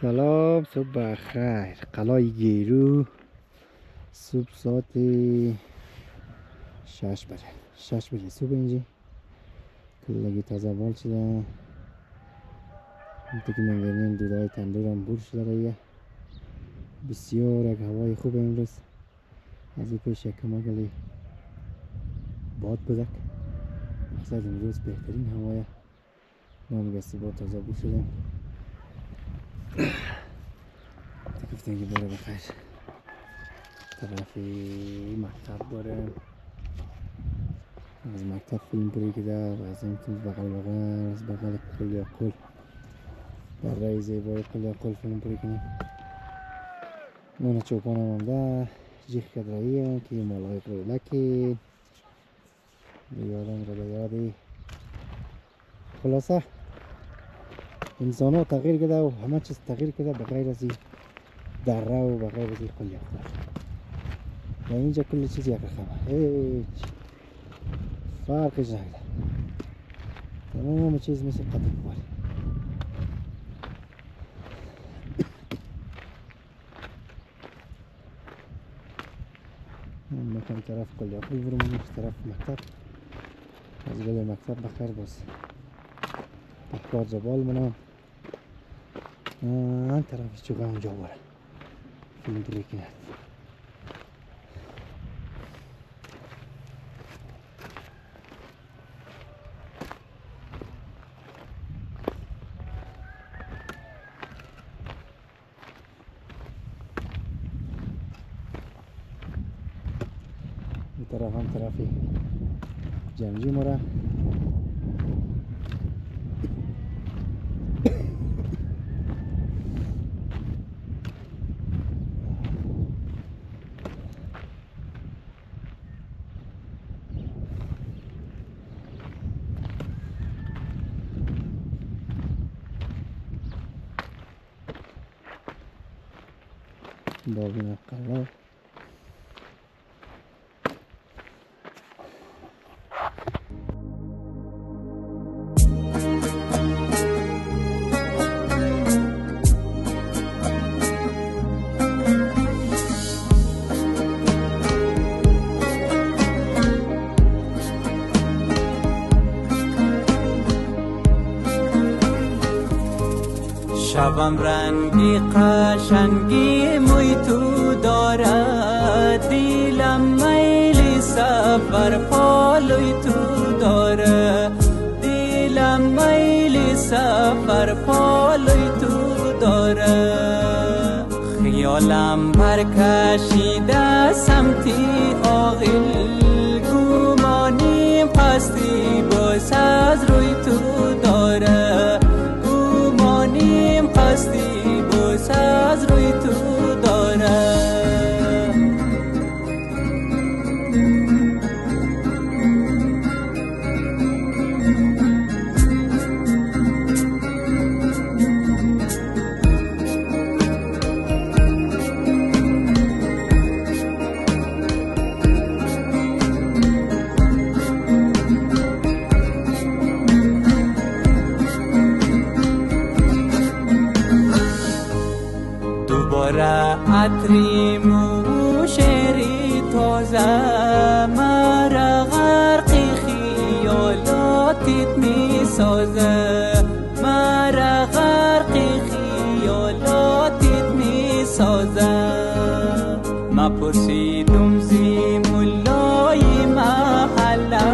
سلام، صبح بخیر. قلای گیرو صبح ساعت 6 بجه صبح اینجا کلگی تازه بال شده. دیگه من گرنیم دودای تندورم بور شده رایه. بسیار یک هوای خوب امروز. از این پیش یک کمگلی باد بزک. مقصد امروز بهترین هوایه. نامگه صبح تازه بور شده. گفتیم که باره بخیر طرف مکتب باره. از مکتب فیلم پوری کده و از این بغل از بغل قلعه قل در رای زیبای قلعه قل فیلم پوری کنیم. نون چوپان هم ده جیخ کد راییه که مالای قلعه یادم رو به یادی. خلاصه انسان ها تغییر کده و همه چیز تغییر کده بغیر از این دره و بغیر از این قلعه و اینجا کل چیز یک رقمه، هیچ فرقش نکده. تمام چیز مثل قدیم باری. من میخوام طرف قلعه قل برم و طرف مکتب. از گل مکتب بخیر باز بکار جبال منم آن طرف چوگه اونجا باره فیلم پوری کنه. این طرف هم طرفی جمجی مره. بابین قلعه شبم رنگی قشنگی موی تو دارد. دیلم میل سفر پالوی تو داره. دیلم میل سفر پالوی تو داره. خیالم برکشیده سمتی آغیل. گمانیم قصدی باز از روی تو داره. قصدی باز از روی تو داره. عطری موشری تازه مرا غرقی خیالاتت می سازه. مرا غرقی خیالاتت می سازه. ما پرسیدم زی ملای محله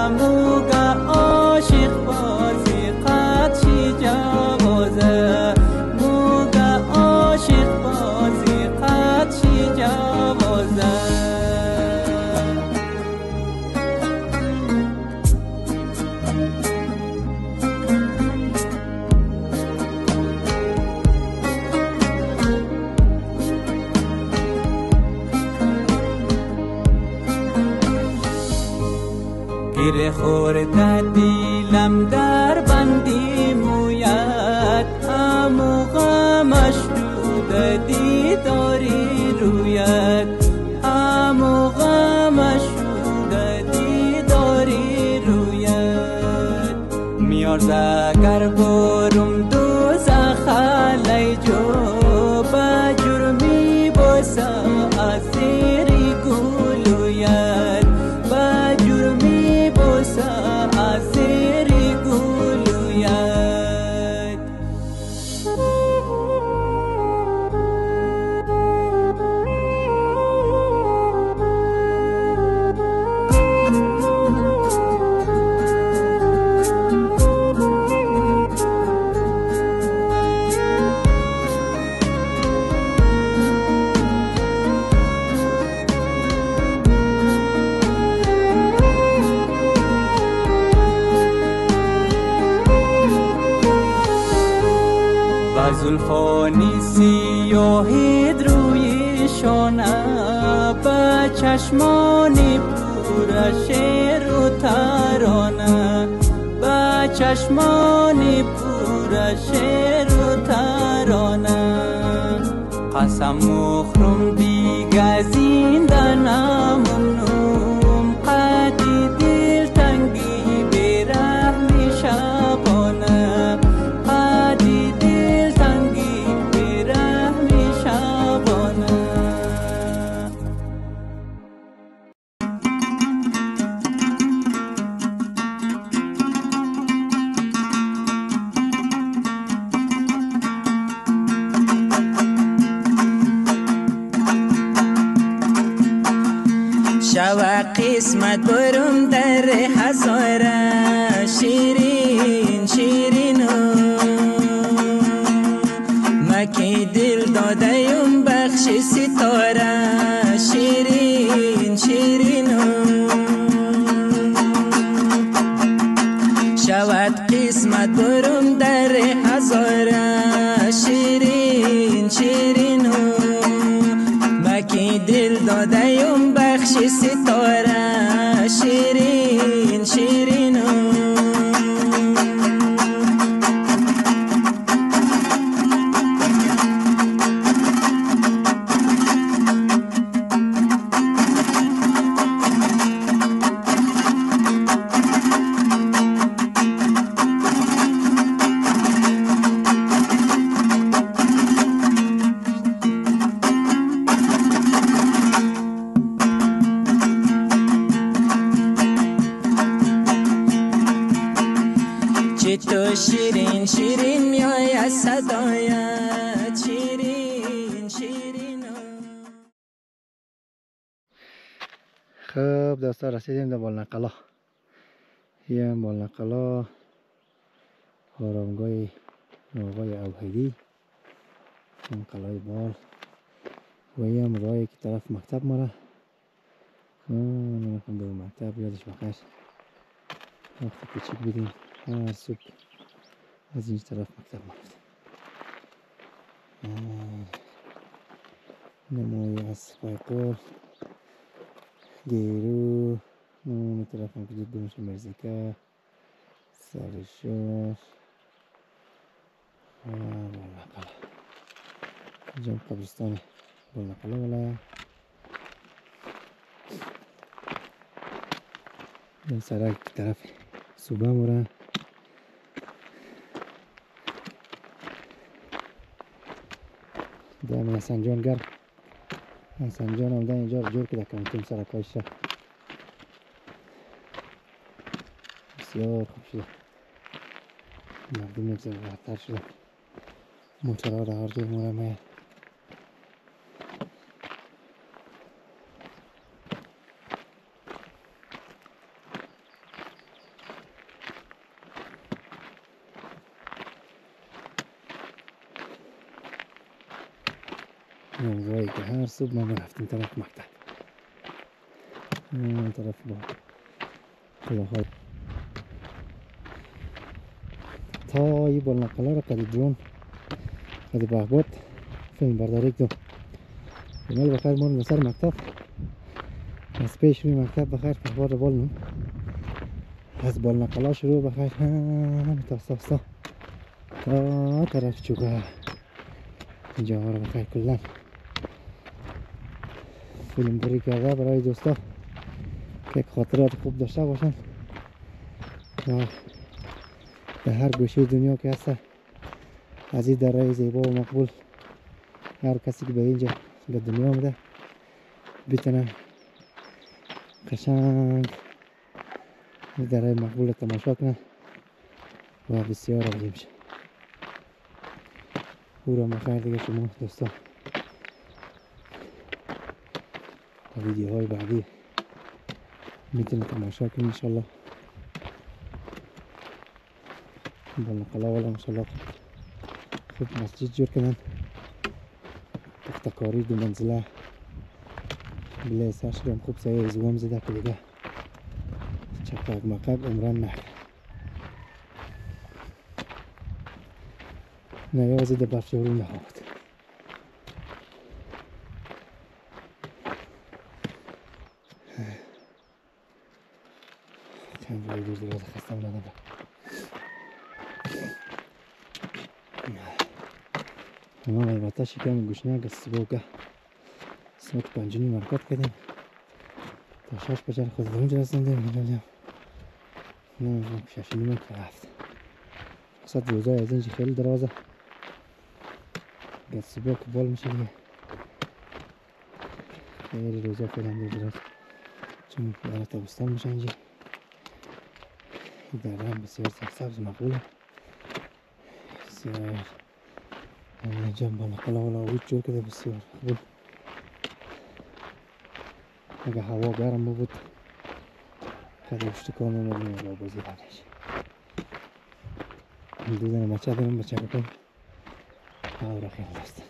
موگه عاشق بازی قد شی جوازه. موگه عاشق بازی قد شی جوازه. گره خورده دیلم در بندی مویت. همو غمش روده دیداری رویت. همو غمش روده دیداری رویت. میارزه گر برم دوزخ علی جو و زلفان سیاهت رویشانه به چشمان پر شعر و ترانه به چشمان پر شعر و ترانه قسم مخرم دیگه زنده نمونم قدی دل تنگی برحمی شبانه قدی دل تنگی برحمی شبانه شوق قسمت برم در هزاره شیرین شیرین مکی دل دادیم بخش ستاره شیرین شیرین شود قسمت برم در هزاره شیرین شیرین مکی دل دادیم بخش ستاره شیرین شیرین تو شیرین شیرین میای صدایت شیرین شیرین. خب دوستا رسیدیم در بالنقلا. این بالنقلا آرامگاه آقای اوحیدی، این قلعه بال و این راهی که طرف مکتب ماره. نمیخوام برم مکتب، یادش بخیر وقتی کوچیک بودیم هر صبح از این طرف مکتب میرفتیم. نمایی از قایقل گیرو اون طرف هم کجید برمش مرزیکه سرشار بالنقلا. اینجا قبرستان بالنقلا ولی این سرک طرف صوبه موره. دم حسن جان گرم. حسن جان هم اینجا رو جور کرده کانتین سرکایش را بسیار خوب شده. مردم یک ذره راحت‌تر شده. موترها را هر جور موره میاد. این راهی که هر صبح ما میرفتیم طرف مکتب. این طرف با کلاه‌های تا این بالنقلا را قد درون قد بهباد فیلم برداری کردم. جمال بخیر ما رو سر مکتب از پیش روی مکتب بخیر بهباد را بالنم از بالنقلا شروع بخیر هم تا ساستا تا طرف چوگه اینجا ها را بخیر کلن فیلم برداری کرده برای دوستا که خاطرات خوب داشته باشن و در هر گوشه دنیا که هست از این دره زیبا و مقبول هر کسی که به اینجا به دنیا آمده بتونه قشنگ این دره مقبول تماشا کنه و بسیار عالی میشه. او را بخیر دیگه شما دوستا و ویدیوهای بعدی میتونید تماشا کنید انشالله. بالنقلا والا انشالله خوب مسجد جور کردن، تختکاری 2 منزله بله سرش هم خوب سایه زوام زده که دیگه چقدر مقب عمران نه. نه یوازې د برف جوړونه بود. چند روی دیر دیگه خستم ندارم. ما البته شکم گوشنک صبح ساعت 5:30 حرکت کردیم تا 6 بجه خود به اونجا رسیدیم. نه 6:30 که رفت. اصلا روزای از اینجا خیلی درازه. گه صبح که بال میشه دیگه خیلی روزا خیلی دراز، چون برای تابستان میشه اینجا. این دره هم بسیار سرسبز مقبوله، بسیار اینجا با نقلا و لاویج جور کده، بسیار مقبول. اگه هوا گرم بود خیلی اشتکان اومدیم و بازی بردش دیدن بچه دارم، بچه بکن هوا را خیلی دست.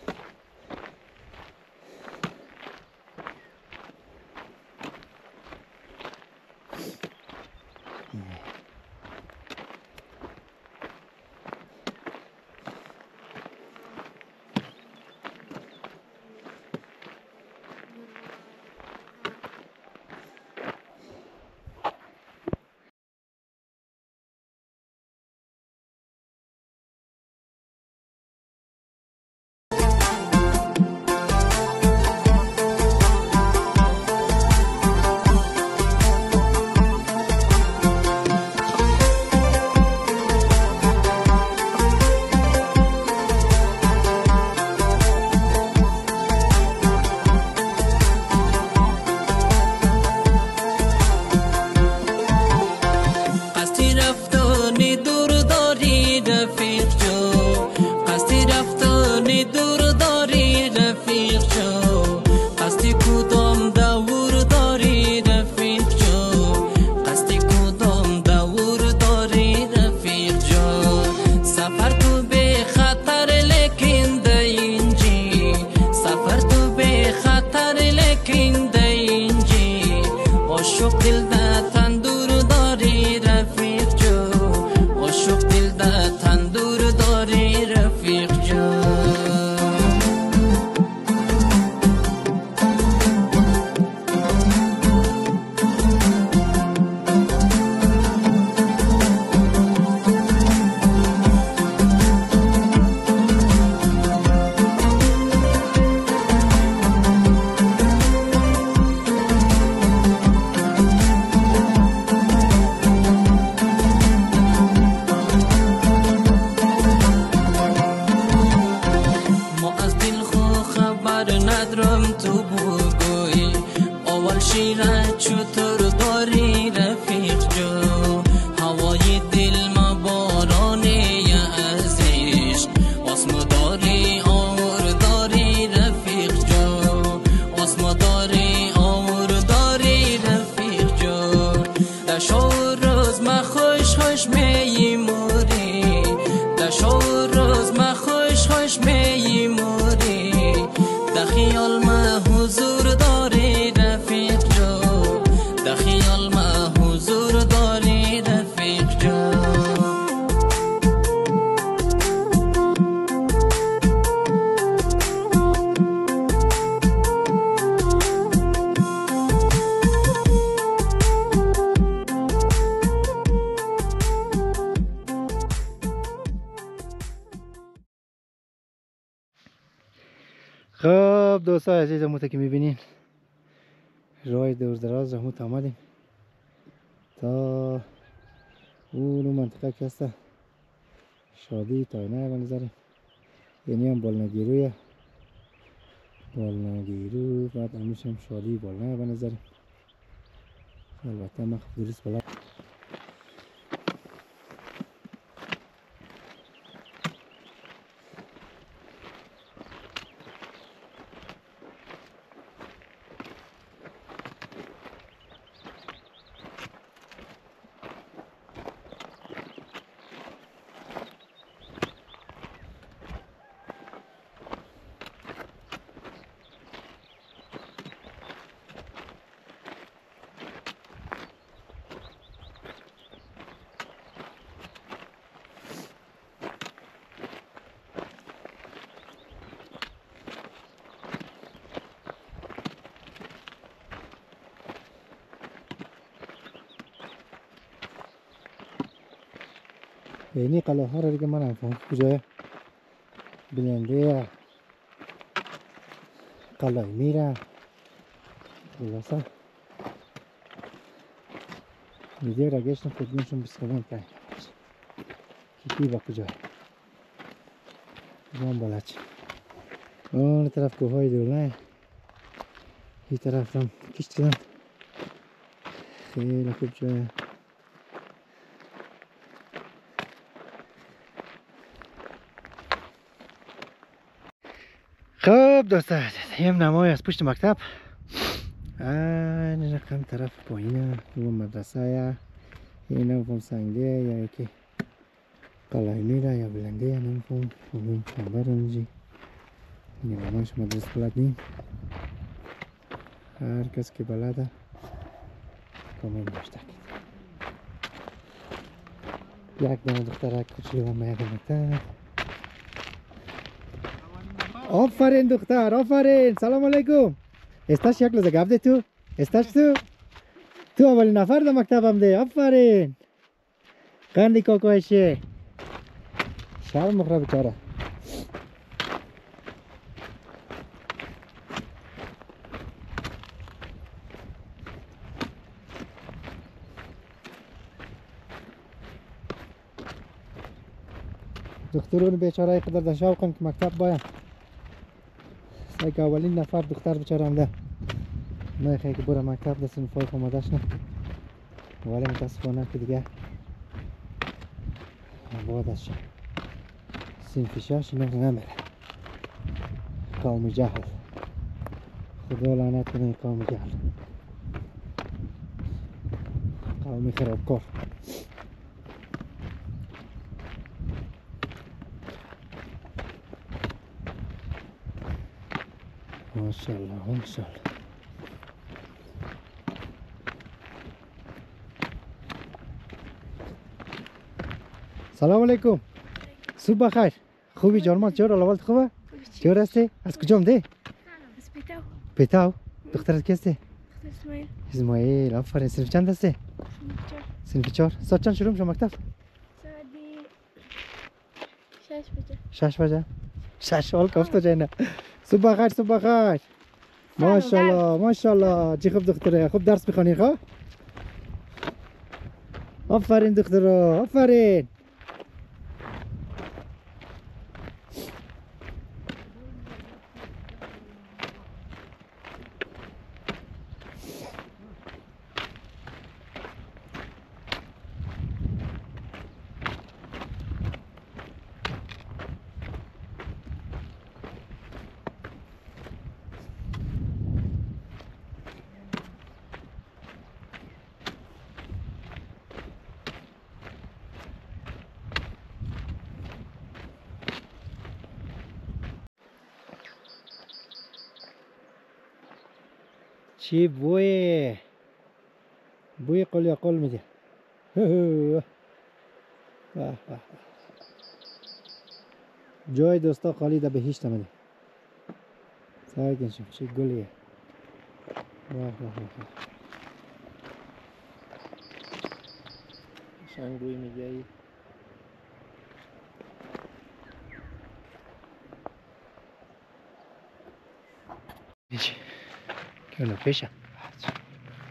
خب دوستان عزیز، همونطور که میبینین راه دور دراز همونطور آمدیم تا اون منطقه که هسته شادی تاینه به نظریم، یعنی هم بالنگیرویه، بالنگیرو بعد همیشه هم شادی بالنه به نظریم. البته من خب درست بلد یعنی قلعه ها را دیگه من نفهم کجای بلنده قلعه میره خلاصه ویدیو را گشتم خودمونشون بسخدم که کی با کجای جان بالا چی اون طرف کوههای دولنه این طرف هم کشت کردم خیلی خوب جایه خب دوستان هم نمای از پشت مکتب این رقم طرف پایینه اون مدرسه این نمیفهم سنگه یا یکی قلعه میره یا بلنده یا نمیفهم اون چنبر اونجی این نمایش مدرسه بلد نیم هر کس که بلده کامل نوشته کرد یک دانه دخترک کوچولو و میاد مکتب آفرین دختر آفرین سلام علیکم استاش یک لحظه گفت ده تو استاش تو اولین نفر در مکتبم ده آفرین قندی کاکایشه شرم مخرا بچاره دخترون بیچاره قدر در شوقن که مکتب باید که اولین نفر دختر بچاره هم ده نه خیلی که برای مکتب ده صنفای خمادش نه ولی متاسفانه که دیگه بعدش صنف شش اینا نمیره قوم جهل خدا لعنت کنه قوم جهل قوم خرابکار ماشاءالله ماشاءالله سلام علیکم صبح بخیر خوبی جانمان چرا اول خوبه چرا هستی از کجا آمدی از پیتاو پیتاو دخترت کی هستی اسماعیل اسماعیل آفرین صنف چند هستی صنف 4 ساعت چند شروع میشه مکتب ساعتی 6 بجه 6 بجه 6 حال کافت جای نه صبح بخیر صبح بخیر ماشاءالله ماشاءالله چی خوب دختره خوب درس میخوانی خواه آفرین دختره آفرین چی بوی قلی قل میده جای دوستا خالی ده بهشت آمده سعی کنشیم چی گلیه شنگ بوی میگه ای کلو پیشه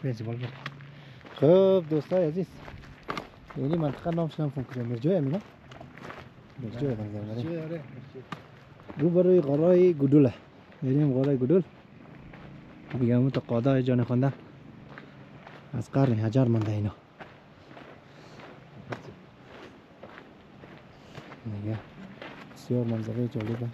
بیزی بال بود خب دوستای عزیز یعنی منطقه نامش نمیفهم کجا مرجوی همینا مرجوی بنظر رو بروی غارای گدوله یعنی غارای گدول دیگه همون تا قاده جان خونده از قرن حجر مانده اینا دیگه بسیار منظره جالبه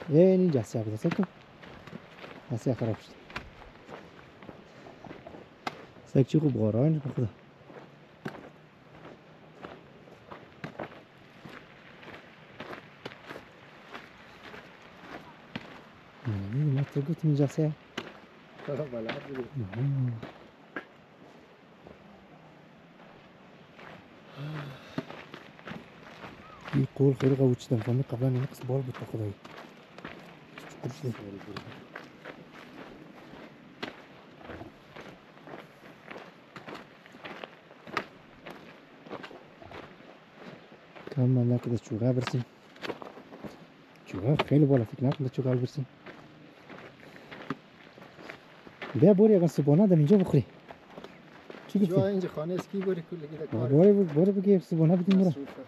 اینجا سیاه بده سکو سیاه خراب شد سک چی خوب غاره اینجا خدا ما تو گفتم اینجا سیاه این قول خیلی قوی چیدم فهمی قبلا نقص بال بود خدایی اما نکرده چوغه برسیم. چوغه خیلی بالا، فکر نکنم چوغه برسیم. بیا بوری اگر صبحانه در اینجا بخوری. چی گفتی؟ جا اینجا خانه اسکی بوری کلی گیده کار بوری بگی صبحانه بدیم برا. مصروفه.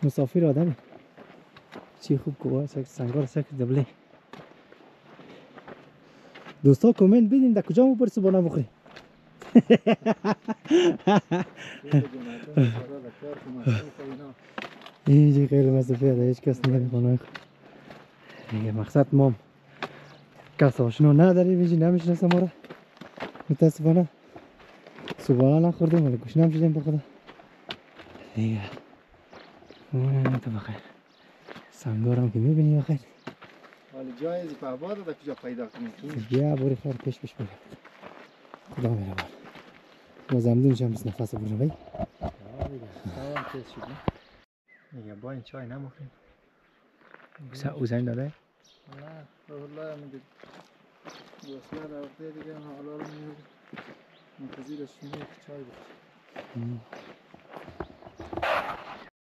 مسافر آدمی. چی خوب کوه سنگار سکر دبلی. دوستا کامنت بدین در کجا مو بر صبحانه بخوری. اینجا خیلی مصرفی ده، هیچ کس نمیاد خانه خود. دیگه مقصد ما کس آشنا نداری بیجی نمیشناسه ما را. متاسفانه صبحانه نخوردیم ولی گوش نمیشدیم به خدا. دیگه تو بخیر. سنگارم که میبینی بخیر. ولی جای از پهباد در کجا پیدا کنیم؟ بیا بوری خیر پیش بریم. خدا مهربان. باز امدونش هم بس نفس بریم بایی. تمام تیز شد نه؟ دیگه با این چای نمخوریم. اوزنگ داده؟ نه والله میگه وصله در وقتی دیگه حالا رو منتظرش چای بخوریم.